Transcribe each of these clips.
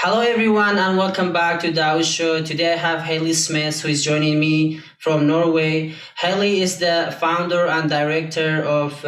Hello, everyone, and welcome back to DAWOODSHOW. Today I have Hayley Smith, who is joining me from Norway. Hayley is the founder and director of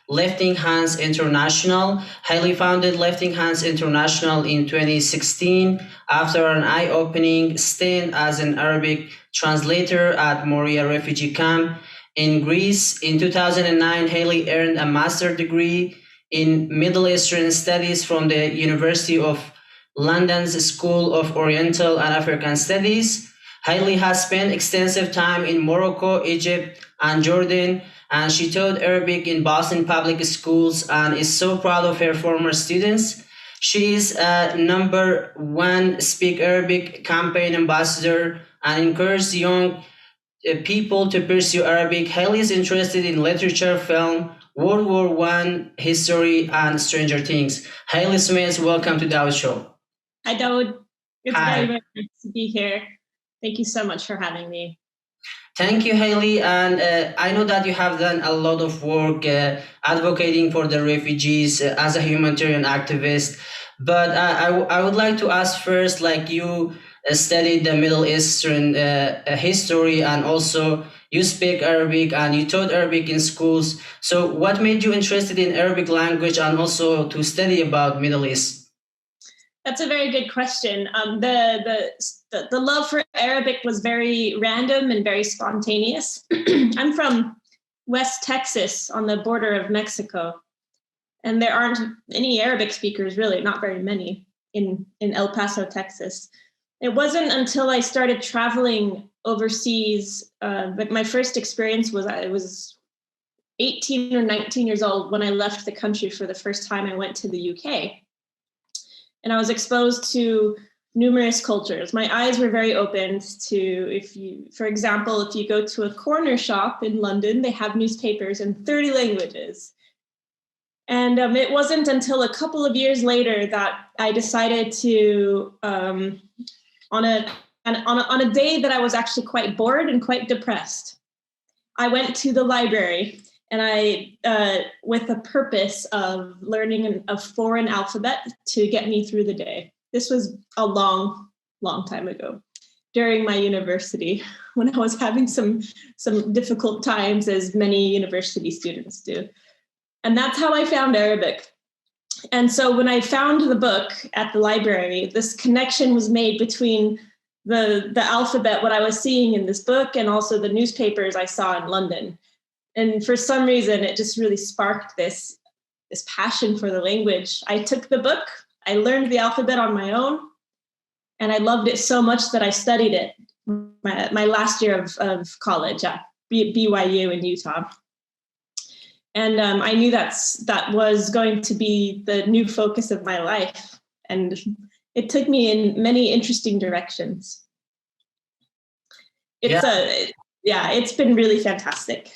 Lifting Hands International. Hayley founded Lifting Hands International in 2016 after an eye-opening stint as an Arabic translator at Moria refugee camp in Greece. In 2009, Hayley earned a master's degree in Middle Eastern Studies from the University of London's School of Oriental and African Studies. Hayley has spent extensive time in Morocco, Egypt, and Jordan, and she taught Arabic in Boston public schools and is so proud of her former students. She is a number one Speak Arabic campaign ambassador and encourages young people to pursue Arabic. Hayley is interested in literature, film, World War One history, and Stranger Things. Hayley Smith, welcome to the show. Hi, Dawood. It's Hi. very nice to be here. Thank you so much for having me. Thank you, Hayley. And I know that you have done a lot of work advocating for the refugees as a humanitarian activist. But I would like to ask first, like you studied the Middle Eastern history and also you speak Arabic and you taught Arabic in schools. So what made you interested in Arabic language and also to study about Middle East? That's a very good question. The love for Arabic was very random and very spontaneous. I'm from West Texas on the border of Mexico, and there aren't any Arabic speakers, really, not very many in El Paso, Texas. It wasn't until I started traveling overseas, like my first experience was I was 18 or 19 years old when I left the country for the first time. I went to the UK. And I was exposed to numerous cultures. My eyes were very opened to, for example, if you go to a corner shop in London, they have newspapers in 30 languages. And it wasn't until a couple of years later that I decided to, on a day that I was actually quite bored and quite depressed, I went to the library. And I, with the purpose of learning a foreign alphabet to get me through the day. This was a long, long time ago during my university when I was having some difficult times, as many university students do. And that's how I found Arabic. And so when I found the book at the library, this connection was made between the alphabet, what I was seeing in this book, and also the newspapers I saw in London. And for some reason, it just really sparked this passion for the language. I took the book, I learned the alphabet on my own, and I loved it so much that I studied it my last year of college at BYU in Utah. And I knew that was going to be the new focus of my life. And it took me in many interesting directions. It's been really fantastic.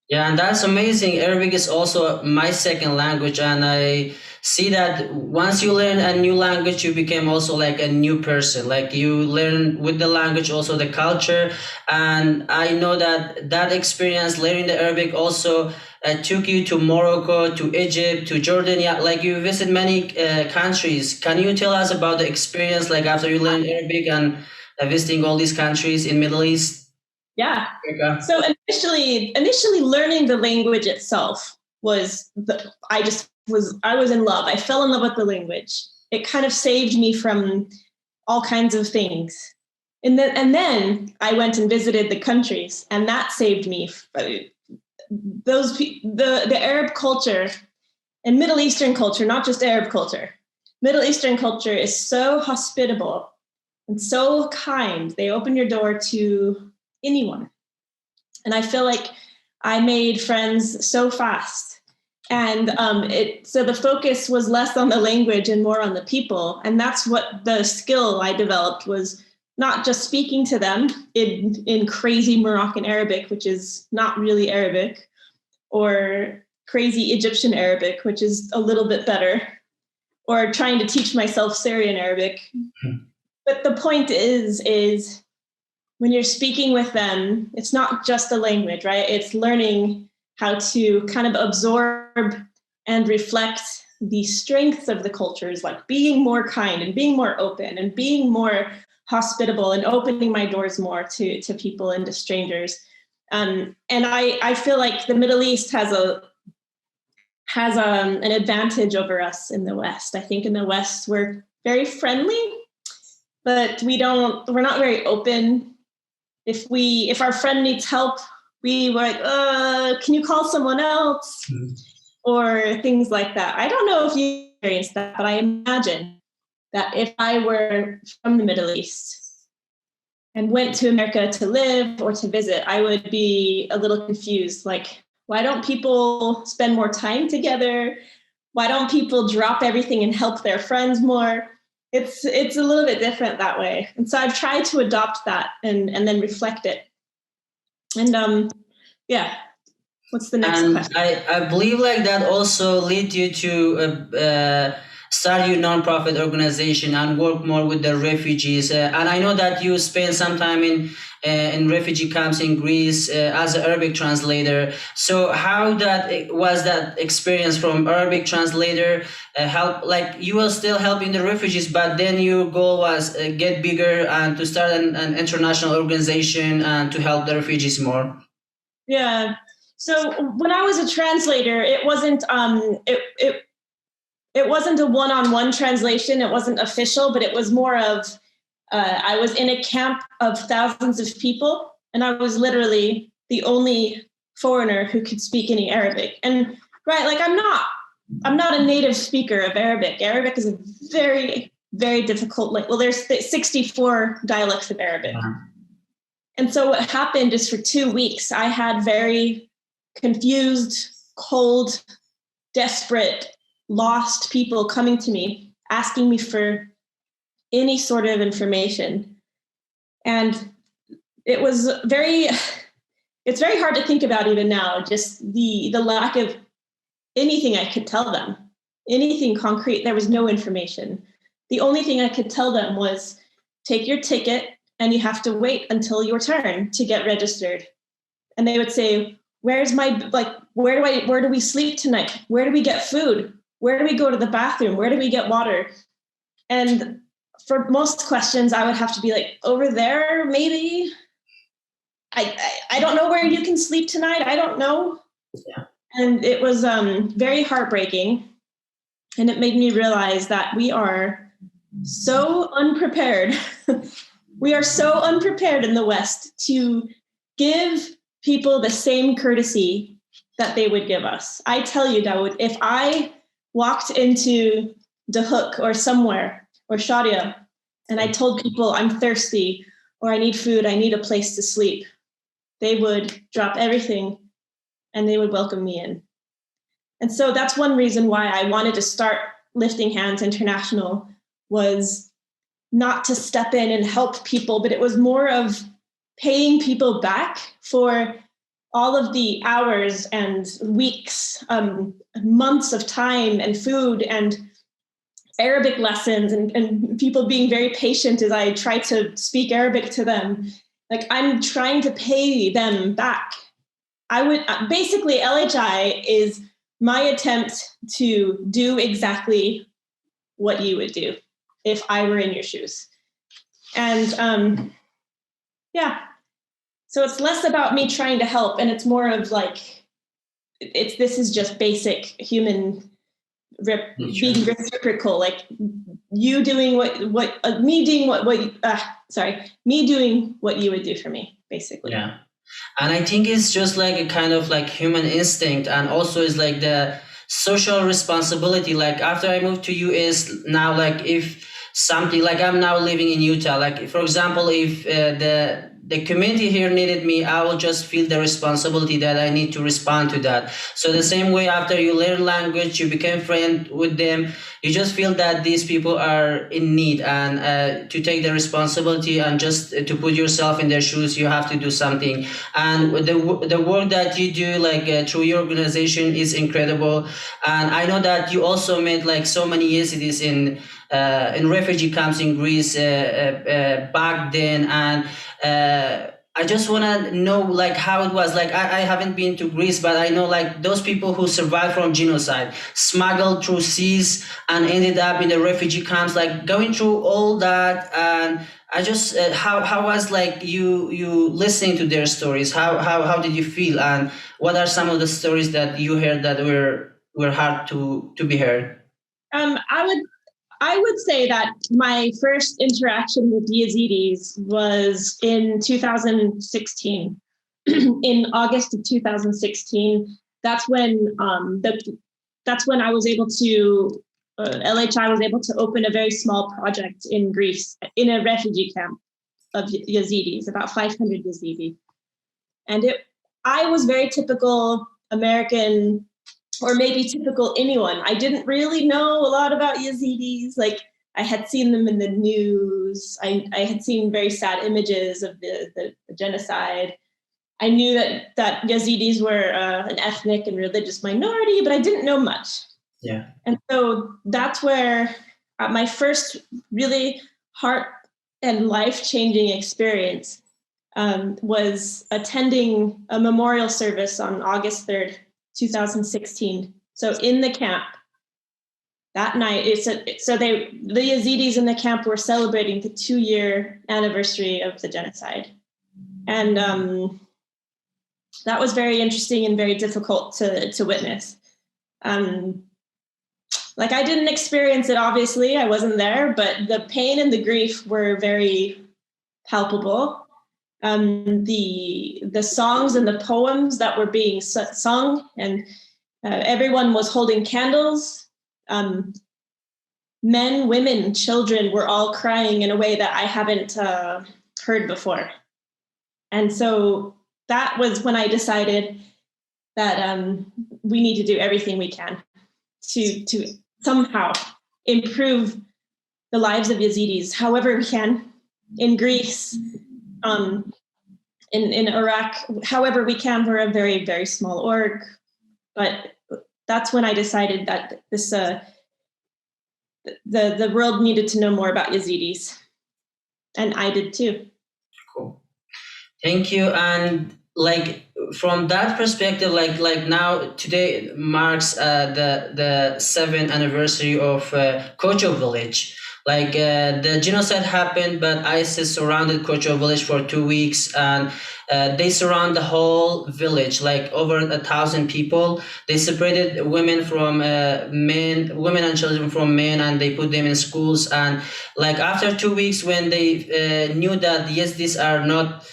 Yeah, and that's amazing. Arabic is also my second language, and I see that once you learn a new language, you become also like a new person. Like you learn with the language also the culture, and I know that experience learning the Arabic also took you to Morocco, to Egypt, to Jordan. Yeah, like you visit many countries. Can you tell us about the experience, like after you learned Arabic and visiting all these countries in Middle East? Yeah. So initially learning the language itself was I was in love. I fell in love with the language. It kind of saved me from all kinds of things. And then I went and visited the countries, and that saved me. The Arab culture and Middle Eastern culture, not just Arab culture. Middle Eastern culture is so hospitable and so kind. They open your door to anyone. And I feel like I made friends so fast. And so the focus was less on the language and more on the people. And that's what the skill I developed was not just speaking to them in crazy Moroccan Arabic, which is not really Arabic, or crazy Egyptian Arabic, which is a little bit better, or trying to teach myself Syrian Arabic. But the point is when you're speaking with them, it's not just the language, right? It's learning how to kind of absorb and reflect the strengths of the cultures, like being more kind and being more open and being more hospitable and opening my doors more to people and to strangers. And I feel like the Middle East has an advantage over us in the West. I think in the West we're very friendly, but we're not very open. If our friend needs help, we were like, can you call someone else? Or things like that. I don't know if you experienced that, but I imagine that if I were from the Middle East and went to America to live or to visit, I would be a little confused. Like, why don't people spend more time together? Why don't people drop everything and help their friends more? It's a little bit different that way. And so I've tried to adopt that and then reflect it. And yeah. What's the next question? I believe like that also lead you to start your nonprofit organization and work more with the refugees. And I know that you spent some time in refugee camps in Greece as an Arabic translator. So how was that experience from Arabic translator? Help, like you were still helping the refugees, but then your goal was get bigger and to start an international organization and to help the refugees more. Yeah. So when I was a translator, it wasn't it wasn't a one-on-one translation. It wasn't official, but it was more of I was in a camp of thousands of people, and I was literally the only foreigner who could speak any Arabic. And right, like I'm not a native speaker of Arabic. Arabic is a very, very difficult. There's 64 dialects of Arabic. And so what happened is for 2 weeks, I had very confused, cold, desperate, lost people coming to me, asking me for any sort of information. And it's very hard to think about even now, just the lack of anything I could tell them, anything concrete. There was no information. The only thing I could tell them was take your ticket and you have to wait until your turn to get registered. And they would say, where do we sleep tonight? Where do we get food? Where do we go to the bathroom? Where do we get water? And for most questions, I would have to be like, over there, maybe. I don't know where you can sleep tonight. I don't know. Yeah. And it was very heartbreaking. And it made me realize that we are so unprepared. We are so unprepared in the West to give people the same courtesy that they would give us. I tell you, Dawood, if I walked into DAWOOD or somewhere or Sharia and I told people I'm thirsty or I need food, I need a place to sleep, they would drop everything and they would welcome me in. And so that's one reason why I wanted to start Lifting Hands International, was not to step in and help people, but it was more of paying people back for all of the hours and weeks, months of time and food and Arabic lessons and people being very patient as I try to speak Arabic to them. Like I'm trying to pay them back. Basically LHI is my attempt to do exactly what you would do if I were in your shoes. And yeah, so it's less about me trying to help, and it's more of like, this is just basic human being reciprocal, like you doing me doing what you would do for me, basically. Yeah. And I think it's just like a kind of like human instinct, and also is like the social responsibility. Like after I moved to US now, like if something, like I'm now living in Utah, like for example, if the community here needed me, I will just feel the responsibility that I need to respond to that. So the same way after you learn language, you become friend with them, you just feel that these people are in need, and to take the responsibility and just to put yourself in their shoes, you have to do something. And the work that you do, like through your organization, is incredible. And I know that you also met like so many Yazidis in refugee camps in Greece back then, and I just want to know like how it was. Like I haven't been to Greece, but I know like those people who survived from genocide, smuggled through seas and ended up in the refugee camps, like going through all that. And I just how was like you listening to their stories? How did you feel? And what are some of the stories that you heard that were hard to be heard? I would say that my first interaction with Yazidis was in 2016. In August of 2016, that's when that's when I was able to LHI was able to open a very small project in Greece in a refugee camp of Yazidis, about 500 Yazidi, and I was very typical American, or maybe typical anyone. I didn't really know a lot about Yazidis. Like I had seen them in the news. I had seen very sad images of the genocide. I knew that Yazidis were an ethnic and religious minority, but I didn't know much. Yeah. And so that's where my first really heart and life-changing experience was attending a memorial service on August 3rd, 2016. So in the camp that night, the Yazidis in the camp were celebrating the 2-year anniversary of the genocide. And that was very interesting and very difficult to witness. Like I didn't experience it, obviously, I wasn't there, but the pain and the grief were very palpable. The songs and the poems that were being sung, and everyone was holding candles. Men, women, children were all crying in a way that I haven't heard before. And so that was when I decided that we need to do everything we can to somehow improve the lives of Yazidis, however we can, in Greece, in Iraq, however we can. We're a very, very small org, but that's when I decided that this the world needed to know more about Yazidis, and I did too. Cool. Thank you. And like from that perspective, like now today marks the 7th anniversary of Kocho village. Like the genocide happened, but ISIS surrounded Kocho village for 2 weeks, and they surround the whole village, like over 1,000 people. They separated women from men, women and children from men, and they put them in schools. And like after 2 weeks, when they knew that yes, these are not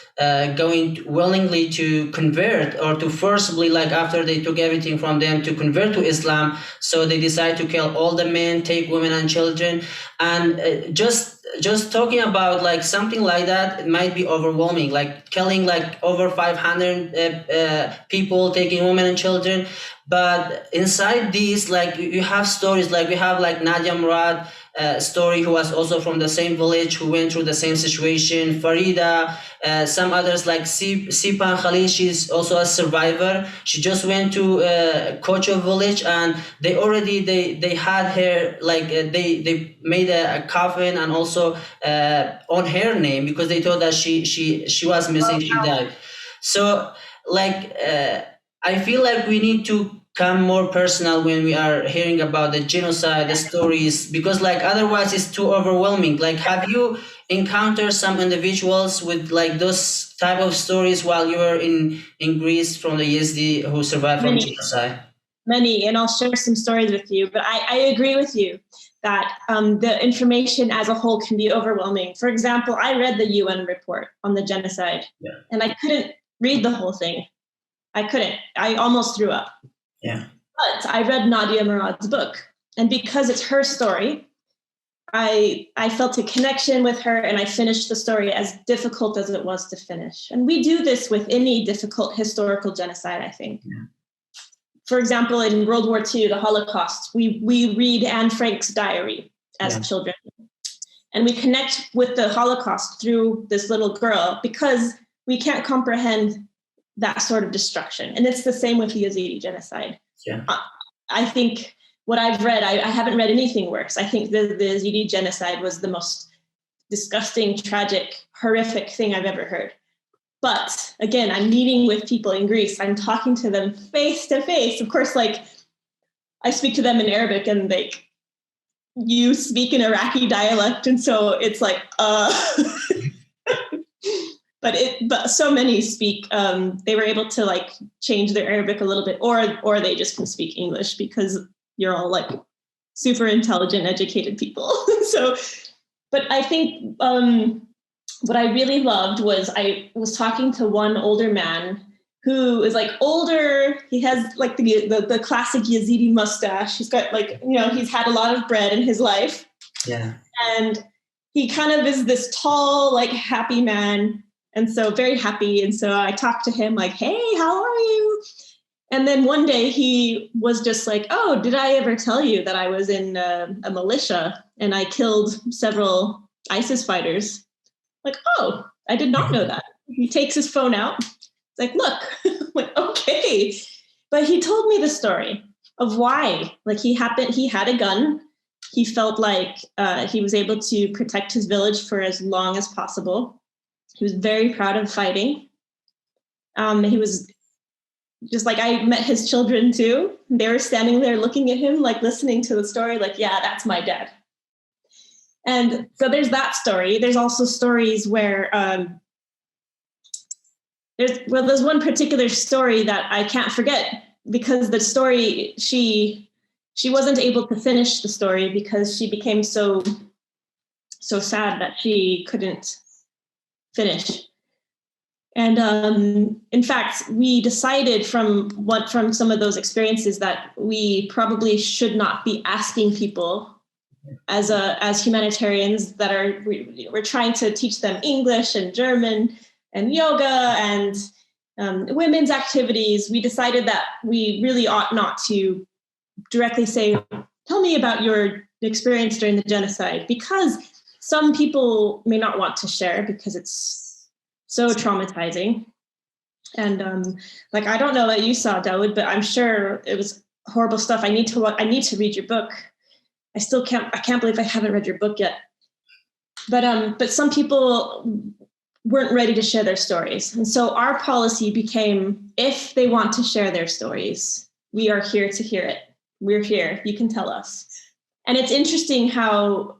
going willingly to convert or to forcibly, like after they took everything from them to convert to Islam, so they decided to kill all the men, take women and children. And just talking about like something like that, it might be overwhelming, like killing like over 500 people, taking women and children. But inside these, like you have stories, like we have like Nadia Murad story, who was also from the same village, who went through the same situation. Farida, some others like Sipan Khalil, she's also a survivor. She just went to Kocho village, and they had her, like they made a coffin, and also on her name, because they thought that she was missing, she died. So like I feel like we need to come more personal when we are hearing about the genocide, the stories, because like otherwise it's too overwhelming. Like have you encountered some individuals with like those type of stories while you were in Greece from the Yazidi who survived from genocide? Many, and I'll share some stories with you. But I agree with you that the information as a whole can be overwhelming. For example, I read the UN report on the genocide, and I couldn't read the whole thing. I couldn't. I almost threw up. Yeah. But I read Nadia Murad's book, and because it's her story, I felt a connection with her, and I finished the story, as difficult as it was to finish. And we do this with any difficult historical genocide, I think. Yeah. For example, in World War II, the Holocaust, we read Anne Frank's diary as children. And we connect with the Holocaust through this little girl because we can't comprehend that sort of destruction. And it's the same with the Yazidi genocide. Yeah. I think what I've read, I haven't read anything worse. I think the Yazidi genocide was the most disgusting, tragic, horrific thing I've ever heard. But again, I'm meeting with people in Greece. I'm talking to them face to face. Of course, like I speak to them in Arabic and you speak in Iraqi dialect. And so it's like, but so many speak, they were able to like change their Arabic a little bit, or they just can speak English because you're all like super intelligent, educated people. So, but I think what I really loved was I was talking to one older man who is like older. He has like the classic Yazidi mustache. He's got like, he's had a lot of bread in his life. Yeah. And he kind of is this tall, like happy man. And so very happy. And so I talked to him like, hey, how are you? And then one day he was just like, oh, did I ever tell you that I was in a militia and I killed several ISIS fighters? Like, oh, I did not know that. He takes his phone out. It's like, look, I'm like, okay. But he told me the story of why. Like he had a gun. He felt like he was able to protect his village for as long as possible. He was very proud of fighting. He was just like, I met his children too. They were standing there looking at him, like listening to the story, like, yeah, that's my dad. And so there's that story. There's also stories where there's one particular story that I can't forget because the story, she wasn't able to finish the story because she became so sad that she couldn't finish. And in fact, we decided from some of those experiences that we probably should not be asking people as humanitarians that we're trying to teach them English and German and yoga and women's activities. We decided that we really ought not to directly say, tell me about your experience during the genocide, because some people may not want to share because it's so traumatizing. And like, I don't know what you saw, Dawood, but I'm sure it was horrible stuff. I need to read your book. I can't believe I haven't read your book yet. But some people weren't ready to share their stories. And so our policy became, if they want to share their stories, we are here to hear it. We're here. You can tell us. And it's interesting how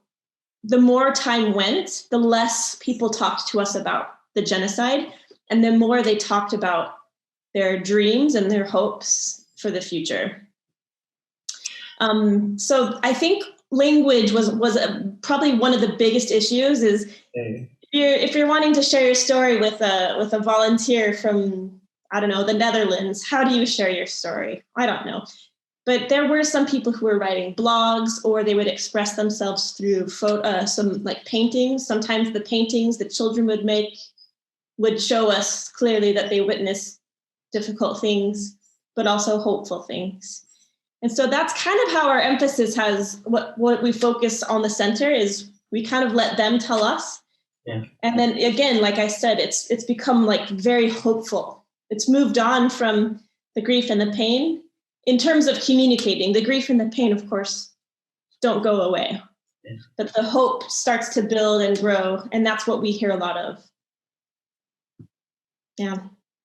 the more time went, the less people talked to us about the genocide, and the more they talked about their dreams and their hopes for the future. So I think language was probably one of the biggest issues. Is if you're wanting to share your story with a volunteer from, I don't know, the Netherlands, how do you share your story? I don't know. But there were some people who were writing blogs, or they would express themselves through some like paintings. Sometimes the paintings that children would make would show us clearly that they witnessed difficult things, but also hopeful things. And so that's kind of how our emphasis has, what we focus on the center is we kind of let them tell us. Yeah. And then again, like I said, it's become like very hopeful. It's moved on from the grief and the pain in terms of communicating. The grief and the pain, of course, don't go away. Yeah. But the hope starts to build and grow. And that's what we hear a lot of. Yeah.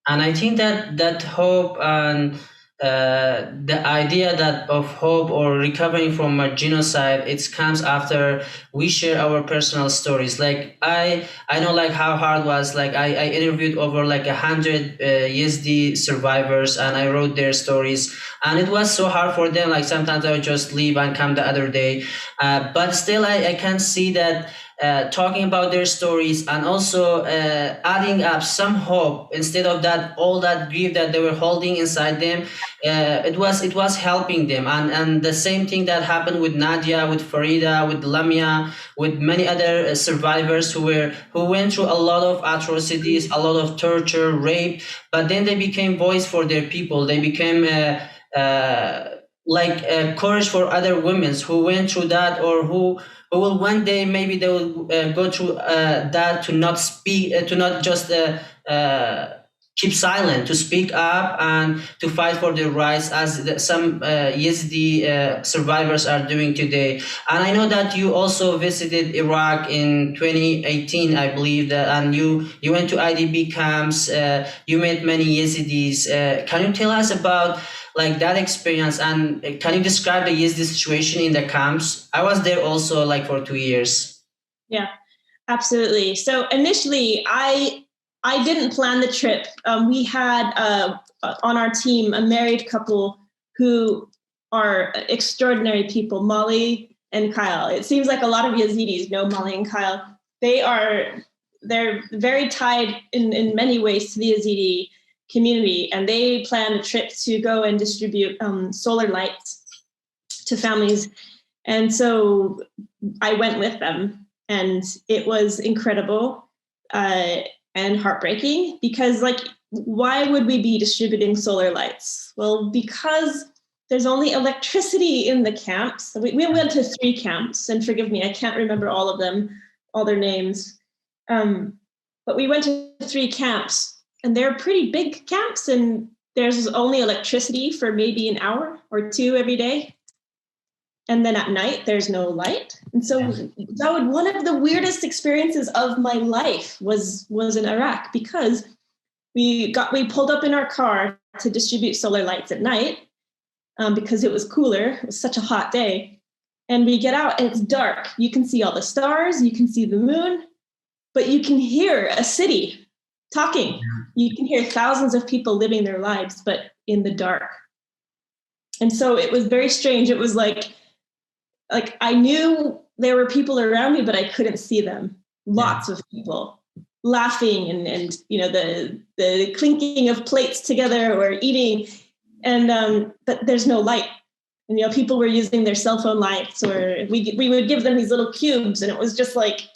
And I think that hope and the idea that of hope or recovering from a genocide, it comes after we share our personal stories. Like I know like how hard it was. Like I interviewed over like 100 Yazidi survivors, and I wrote their stories, and it was so hard for them. Like sometimes I would just leave and come the other day, but still I can see that talking about their stories and also adding up some hope instead of that all that grief that they were holding inside them, it was helping them. And the same thing that happened with Nadia, with Farida, with Lamia, with many other survivors who went through a lot of atrocities, a lot of torture, rape, but then they became voice for their people. They became courage for other women who went through that, or who will one day maybe they will go through that, to not speak, to not just keep silent, to speak up and to fight for their rights, as some Yazidi survivors are doing today. And I know that you also visited Iraq in 2018, I believe, that, and you went to IDP camps. You met many Yazidis. Can you tell us about like that experience, and can you describe the Yazidi situation in the camps? I was there also like for 2 years. Yeah, absolutely. So initially, I didn't plan the trip. We had on our team a married couple who are extraordinary people, Molly and Kyle. It seems like a lot of Yazidis know Molly and Kyle. They're very tied in many ways to the Yazidi community, and they planned a trip to go and distribute solar lights to families. And so I went with them, and it was incredible. And heartbreaking, because like, why would we be distributing solar lights? Well, because there's only electricity in the camps. We went to 3 camps, and forgive me, I can't remember all of them, all their names. But we went to 3 camps, and they're pretty big camps, and there's only electricity for maybe an hour or 2 every day. And then at night, there's no light. And so one of the weirdest experiences of my life was in Iraq, because we pulled up in our car to distribute solar lights at night because it was cooler. It was such a hot day. And we get out and it's dark. You can see all the stars, you can see the moon, but you can hear a city talking. You can hear thousands of people living their lives, but in the dark. And so it was very strange. It was like I knew there were people around me, but I couldn't see them. Lots of people laughing and you know, the clinking of plates together or eating, and but there's no light. And you know, people were using their cell phone lights, or we would give them these little cubes, and it was just like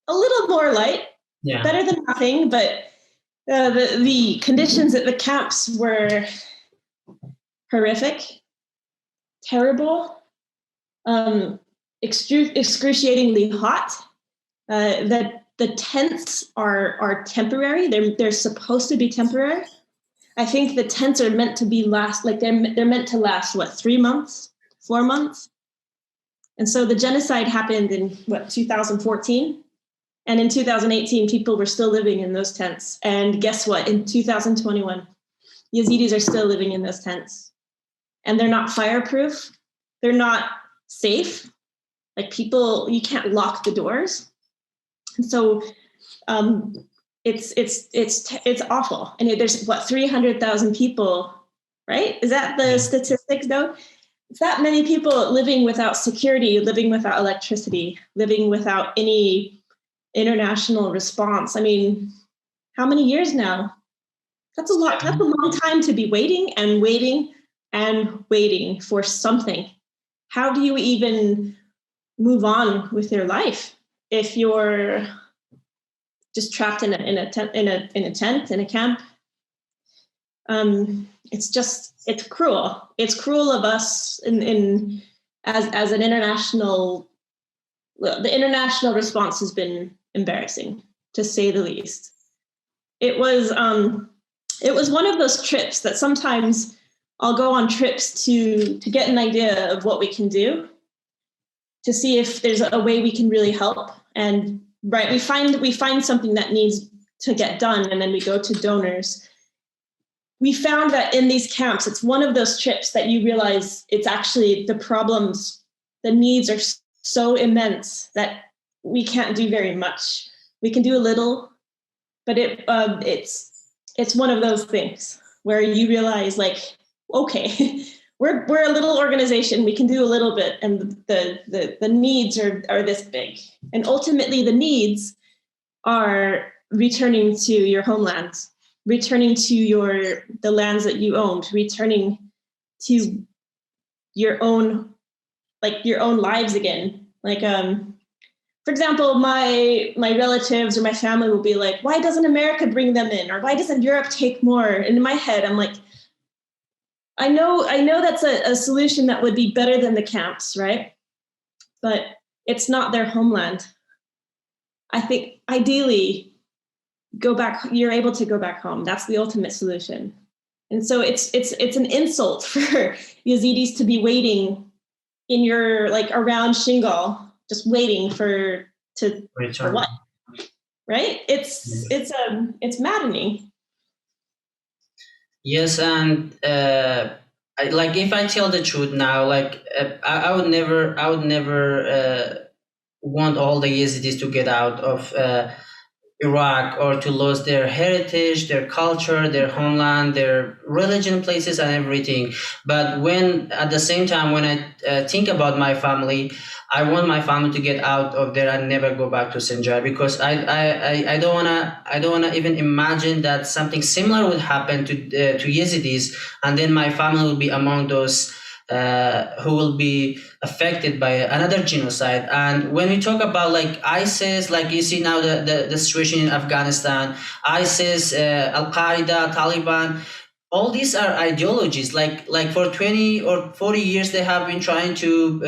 a little more light, better than nothing. But the conditions at the camps were horrific, terrible. Excruciatingly hot. That the tents are temporary. They're supposed to be temporary. I think the tents are meant to be they're meant to last 3 months, 4 months. And so the genocide happened in 2014, and in 2018 people were still living in those tents. And guess what? In 2021, Yazidis are still living in those tents, and they're not fireproof. They're not safe. Like, people, you can't lock the doors. And so it's awful. And there's 300,000 people, right? Is that the statistics though? It's that many people living without security, living without electricity, living without any international response. I mean, how many years now? That's a lot. That's a long time to be waiting and waiting and waiting for something. How do you even move on with your life if you're just trapped in a tent, in a camp? It's cruel. It's cruel of us as an international. The international response has been embarrassing, to say the least. It was one of those trips that sometimes I'll go on trips to get an idea of what we can do, to see if there's a way we can really help. And we find something that needs to get done, and then we go to donors. We found that in these camps, it's one of those trips that you realize it's actually the problems, the needs are so immense that we can't do very much. We can do a little, but it's one of those things where you realize, like, okay, we're a little organization. We can do a little bit, and the needs are this big. And ultimately, the needs are returning to your homelands, returning to the lands that you owned, returning to your own lives again. Like, for example, my relatives or my family will be like, why doesn't America bring them in? Or why doesn't Europe take more? And in my head, I'm like, I know that's a solution that would be better than the camps, right? But it's not their homeland. I think ideally you're able to go back home. That's the ultimate solution. And so it's an insult for Yazidis to be waiting in your like around Shingal, just waiting for what? Right? It's maddening. Yes, and like if I tell the truth now, like I would never, want all the Yazidis to get out of Iraq or to lose their heritage, their culture, their homeland, their religion, places, and everything. But when at the same time, when I think about my family, I want my family to get out of there and never go back to Sinjar, because I don't wanna even imagine that something similar would happen to Yazidis, and then my family will be among those who will be affected by another genocide. And when we talk about like ISIS, like you see now the situation in Afghanistan, ISIS, Al Qaeda, Taliban, all these are ideologies. Like for 20 or 40 years they have been trying to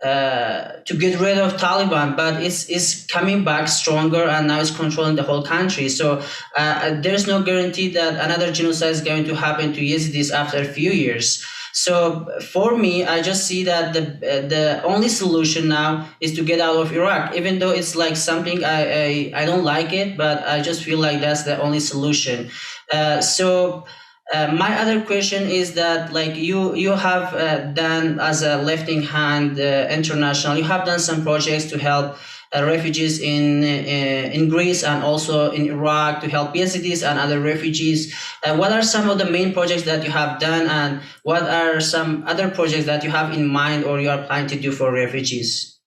get rid of Taliban, but it's coming back stronger and now it's controlling the whole country. So there's no guarantee that another genocide is going to happen to Yazidis after a few years. So for me, I just see that the only solution now is to get out of Iraq, even though it's like something I don't like it, but I just feel like that's the only solution. My other question is that like you have done as a Lifting Hand International, you have done some projects to help refugees in Greece and also in Iraq, to help Yazidis and other refugees. What are some of the main projects that you have done, and what are some other projects that you have in mind or you are planning to do for refugees?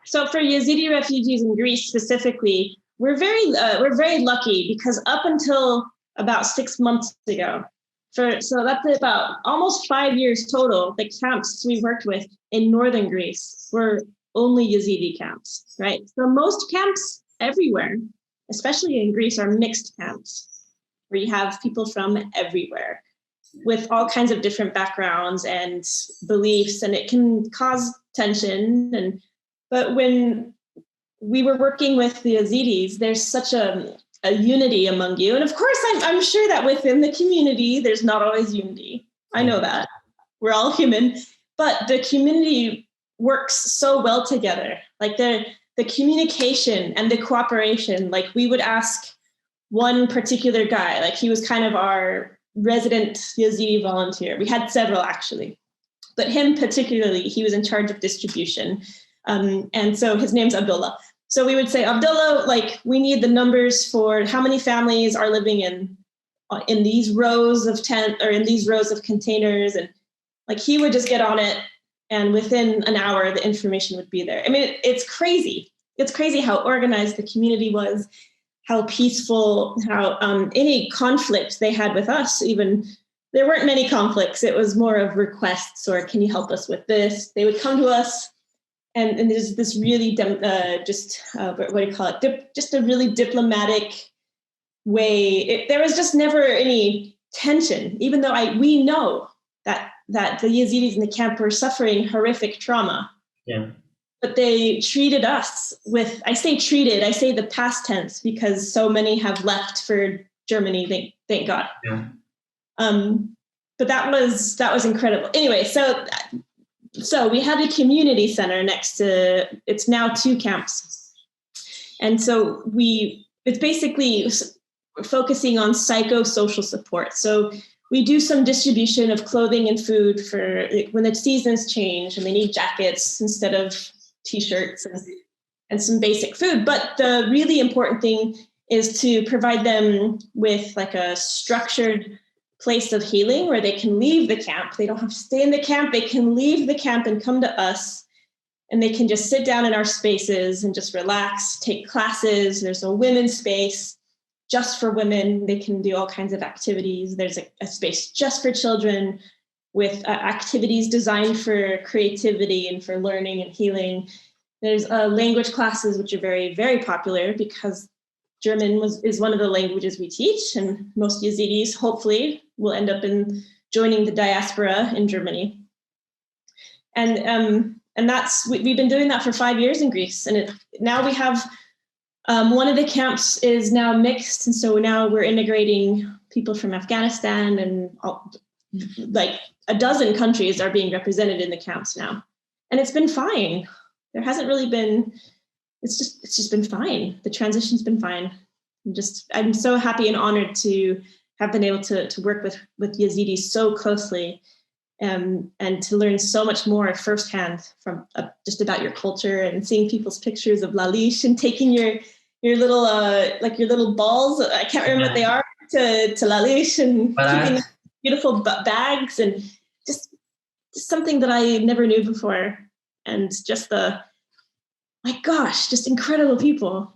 So for Yazidi refugees in Greece specifically, we're very lucky, because up until about 6 months ago, so that's about almost 5 years total, the camps we worked with in northern Greece were only Yazidi camps, right? So most camps everywhere, especially in Greece, are mixed camps, where you have people from everywhere with all kinds of different backgrounds and beliefs, and it can cause tension. But when we were working with the Yazidis, there's such a unity among you. And of course, I'm sure that within the community, there's not always unity. I know that. We're all human. But the community works so well together. Like the communication and the cooperation, like we would ask one particular guy, like he was kind of our resident Yazidi volunteer. We had several actually, but him particularly, he was in charge of distribution. And so his name's Abdullah. So we would say, Abdullah, like we need the numbers for how many families are living in these rows of tent or in these rows of containers. And like he would just get on it, and within an hour, the information would be there. I mean, it's crazy. It's crazy how organized the community was, how peaceful, how any conflict they had with us, even there weren't many conflicts. It was more of requests or can you help us with this? They would come to us, and there's this really what do you call it? Just a really diplomatic way. There was just never any tension, even though we know that the Yazidis in the camp were suffering horrific trauma. Yeah. But they treated us with, I say the past tense, because so many have left for Germany, thank God. Yeah. But that was incredible. Anyway, so we had a community center next to, it's now 2 camps. And so it's basically focusing on psychosocial support. So we do some distribution of clothing and food for when the seasons change and they need jackets instead of T-shirts, and some basic food. But the really important thing is to provide them with like a structured place of healing where they can leave the camp. They don't have to stay in the camp. They can leave the camp and come to us, and they can just sit down in our spaces and just relax, take classes. There's a women's space just for women. They can do all kinds of activities. There's a space just for children with activities designed for creativity and for learning and healing. There's language classes, which are very, very popular because German is one of the languages we teach, and most Yazidis hopefully will end up joining the diaspora in Germany. And we've been doing that for 5 years in Greece, and now we have One of the camps is now mixed, and so now we're integrating people from Afghanistan, and like a dozen countries are being represented in the camps now, and it's been fine. There hasn't really been. It's just been fine. The transition's been fine. I'm so happy and honored to have been able to work with Yazidis so closely, and to learn so much more firsthand from just about your culture, and seeing people's pictures of Lalish and taking your little like your little balls. I can't remember what they are to Lalish, and keeping beautiful bags, and just something that I never knew before, and just my gosh, just incredible people.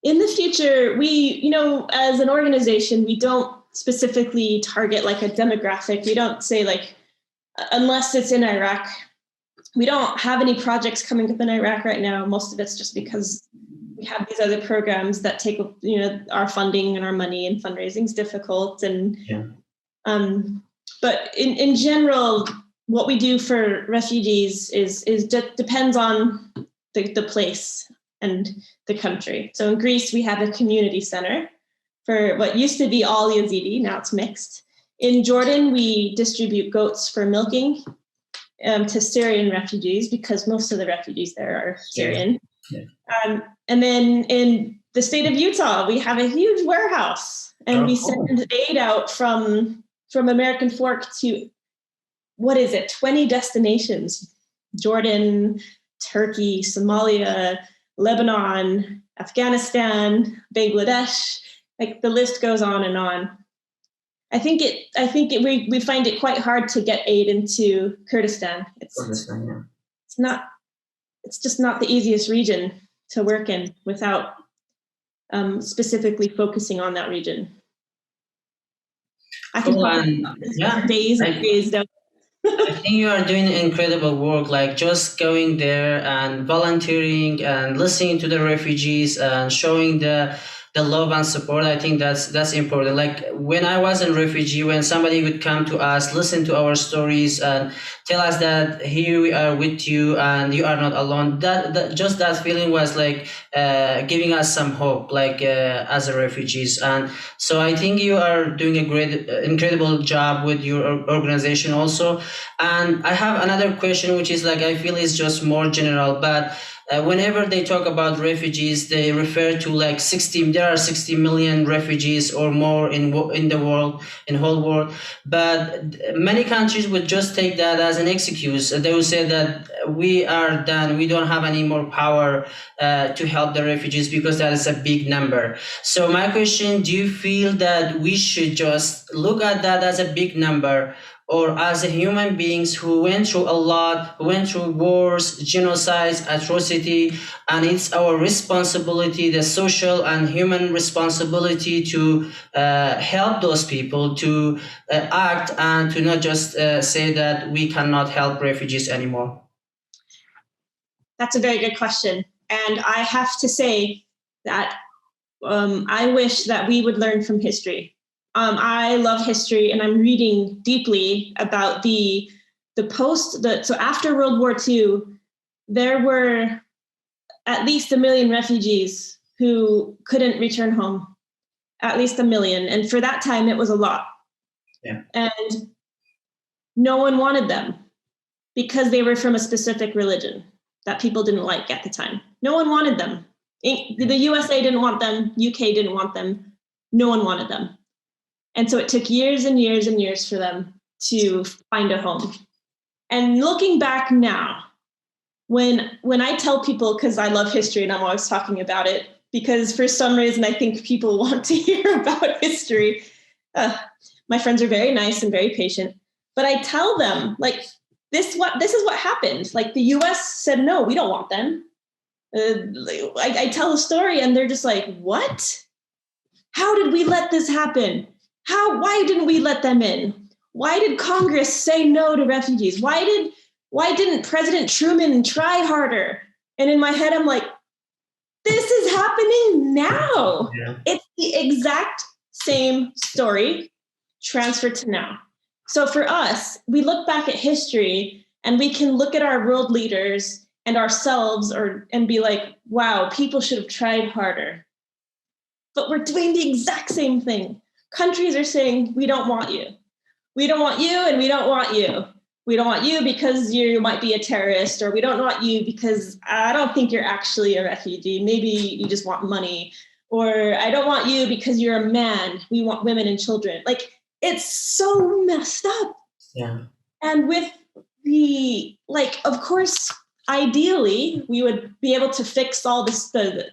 In the future, we, as an organization, we don't specifically target like a demographic. We don't say like, unless it's in Iraq. We don't have any projects coming up in Iraq right now. Most of it's just because we have these other programs that take, our funding and our money, and fundraising is difficult. And but in general, what we do for refugees is depends on the place and the country. So in Greece, we have a community center for what used to be all Yazidi, now it's mixed. In Jordan, we distribute goats for milking to Syrian refugees, because most of the refugees there are Syrian. Yeah. And then in the state of Utah, we have a huge warehouse, and we send aid out from American Fork to, 20 destinations: Jordan, Turkey, Somalia, Lebanon, Afghanistan, Bangladesh. Like the list goes on and on. We find it quite hard to get aid into Kurdistan. It's just not the easiest region to work in without specifically focusing on that region. I can days and days down. I think you are doing incredible work, like just going there and volunteering and listening to the refugees and showing the love and support. I think that's important. Like when I was a refugee, when somebody would come to us, listen to our stories and tell us that here we are with you and you are not alone, that feeling was like giving us some hope, like as a refugees. And so I think you are doing a great, incredible job with your organization also. And I have another question, which is like, I feel is just more general, but whenever they talk about refugees, they refer to like there are 60 million refugees or more in the world, in whole world. But many countries would just take that as an excuse. They will say that we are done, we don't have any more power to help the refugees because that is a big number. So my question, do you feel that we should just look at that as a big number, or as a human beings who went through a lot, who went through wars, genocides, atrocity, and it's our responsibility, the social and human responsibility to help those people, to act and to not just say that we cannot help refugees anymore? That's a very good question. And I have to say that I wish that we would learn from history. I love history, and I'm reading deeply about so after World War II, there were at least 1 million refugees who couldn't return home, at least 1 million. And for that time, it was a lot. Yeah. And no one wanted them because they were from a specific religion that people didn't like at the time. No one wanted them. The USA didn't want them. UK didn't want them. No one wanted them. And so it took years and years and years for them to find a home. And looking back now, when I tell people, because I love history and I'm always talking about it, because for some reason I think people want to hear about history. My friends are very nice and very patient, but I tell them, like, this is what happened. Like, the US said, no, we don't want them. I tell a story and they're just like, what? How did we let this happen? Why didn't we let them in? Why did Congress say no to refugees? Why didn't President Truman try harder? And in my head, I'm like, this is happening now. Yeah. It's the exact same story transferred to now. So for us, we look back at history and we can look at our world leaders and ourselves and be like, wow, people should have tried harder. but we're doing the exact same thing. Countries are saying, we don't want you. We don't want you, and we don't want you. We don't want you because you might be a terrorist, or we don't want you because I don't think you're actually a refugee. Maybe you just want money. Or I don't want you because you're a man. We want women and children. Like, it's so messed up. Yeah. And with the, like, of course, ideally, we would be able to fix all this, the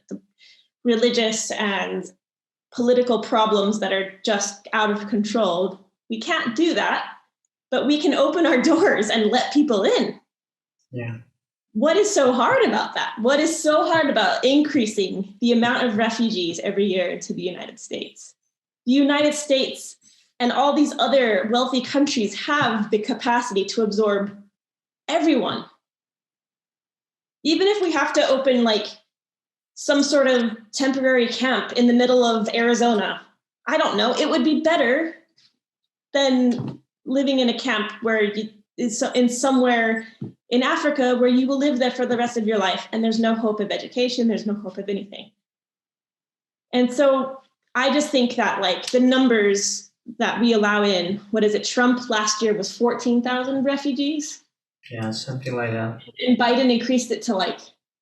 religious and political problems that are just out of control. We can't do that, but we can open our doors and let people in. Yeah. What is so hard about that? What is so hard about increasing the amount of refugees every year into the United States? The United States and all these other wealthy countries have the capacity to absorb everyone. Even if we have to open like some sort of temporary camp in the middle of Arizona, I don't know, it would be better than living in a camp where you is in somewhere in Africa where you will live there for the rest of your life and there's no hope of education, there's no hope of anything. And so I just think that like the numbers that we allow in, what is it? Trump last year was 14,000 refugees. Yeah, something like that. And Biden increased it to like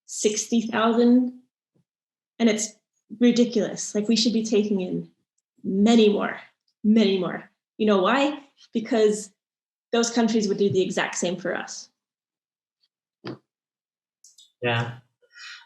60,000. And it's ridiculous. Like, we should be taking in many more. You know why? Because those countries would do the exact same for us. Yeah.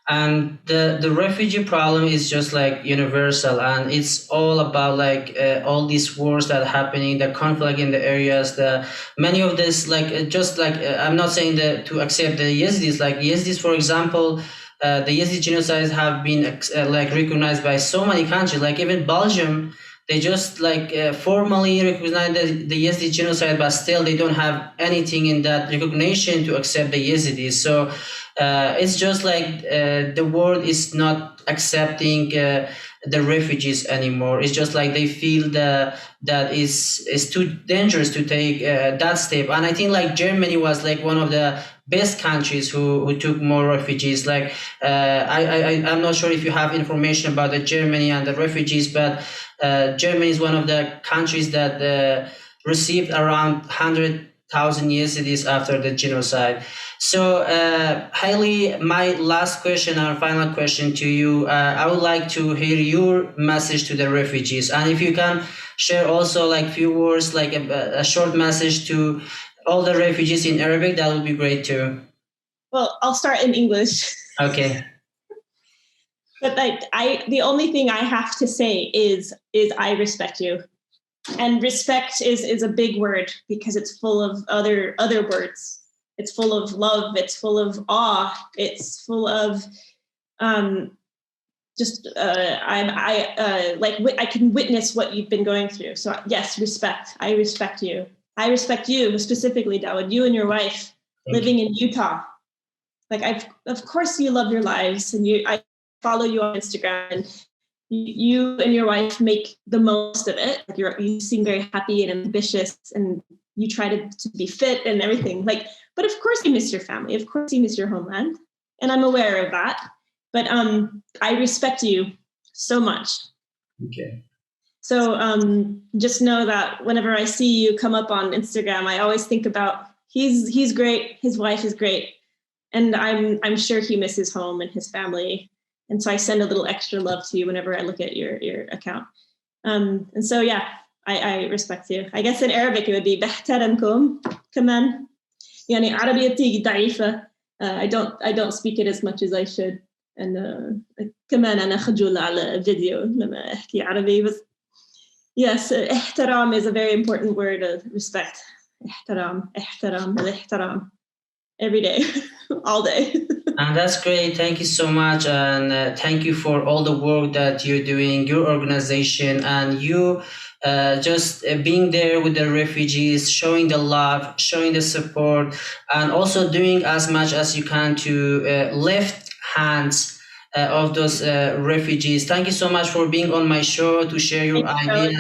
And the refugee problem is just like universal, and it's all about like all these wars that are happening, the conflict in the areas, the many of this like just like I'm not saying that to accept the Yazidis, like Yazidis, for example, the Yazidi genocides have been like recognized by so many countries, like even Belgium. They just like formally recognize the Yazidi genocide, but still they don't have anything in that recognition to accept the Yazidis. So it's just like the world is not accepting the refugees anymore. It's just like they feel that is too dangerous to take that step. And I think like Germany was like one of the best countries who took more refugees. Like I'm not sure if you have information about the Germany and the refugees, but Germany is one of the countries that received around 100,000 Yazidis after the genocide. So, Hayley, my last question, our final question to you, I would like to hear your message to the refugees. And if you can share also like few words, like a short message to all the refugees in Arabic, that would be great too. Well, I'll start in English. Okay. But like the only thing I have to say is I respect you. And respect is a big word because it's full of other words. It's full of love, it's full of awe, it's full of I can witness what you've been going through. So yes, respect. I respect you. I respect you specifically, Dawood, you and your wife living in Utah. Like of course you love your lives, and I follow you on Instagram, and you and your wife make the most of it. Like you seem very happy and ambitious, and you try to be fit and everything. Like, but of course you miss your family. Of course you miss your homeland, and I'm aware of that. But I respect you so much. Okay. So just know that whenever I see you come up on Instagram, I always think about he's great, his wife is great, and I'm sure he misses home and his family. And so I send a little extra love to you whenever I look at your account. And so yeah, I respect you. I guess in Arabic it would be بحترمكم كمان. يعني عربيتي ضعيفة. I don't speak it as much as I should. And كمان أنا خجولة على فيديو لما أحكي عربي. But yes, احترام is a very important word of respect. احترام الاحترام. Every day, all day. And that's great. Thank you so much. And thank you for all the work that you're doing, your organization, and you just being there with the refugees, showing the love, showing the support, and also doing as much as you can to lift hands of those refugees. Thank you so much for being on my show to share your ideas.